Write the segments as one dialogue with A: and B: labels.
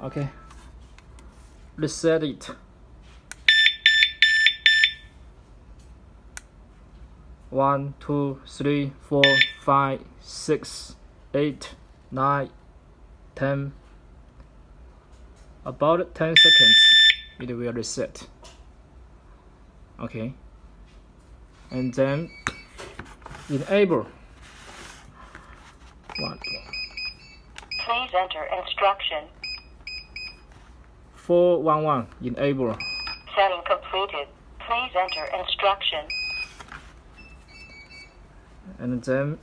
A: Okay, reset it. 1, 2, 3, 4, 5, 6, 8, 9, 10. About 10 seconds it will reset. Okay, and then enable. 1.
B: Please enter instruction.
A: 411 enable.
B: Setting completed. Please enter instruction.
A: And then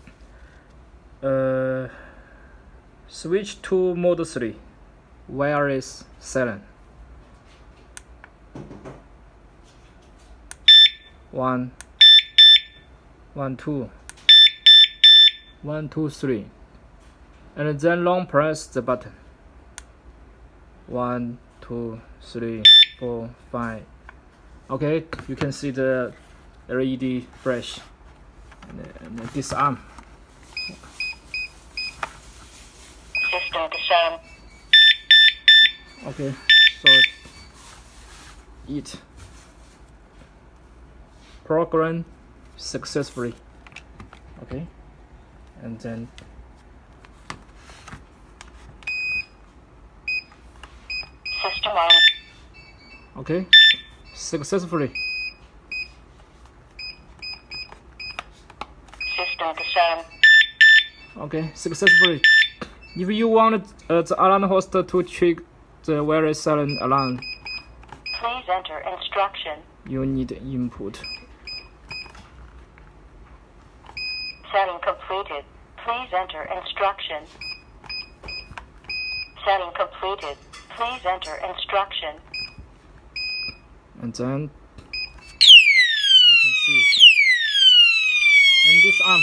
A: switch to mode 3, wireless Siren. 1, 1, 2, 1, 2, 3, and then long press the button. 1, 2, 3, 4, 5. Okay, you can see the LED flash and disarm.
B: System disarm.
A: Okay, so it program successfully. Okay, and then
B: System on.
A: okay, successfully.
B: System disarm.
A: Okay, successfully. If you want the alarm host to trigger the wireless Siren alarm,
B: Please enter instruction.
A: you need input.
B: Setting completed. Please enter instruction. Setting completed. Please enter instruction.
A: And then you can see it. And disarm.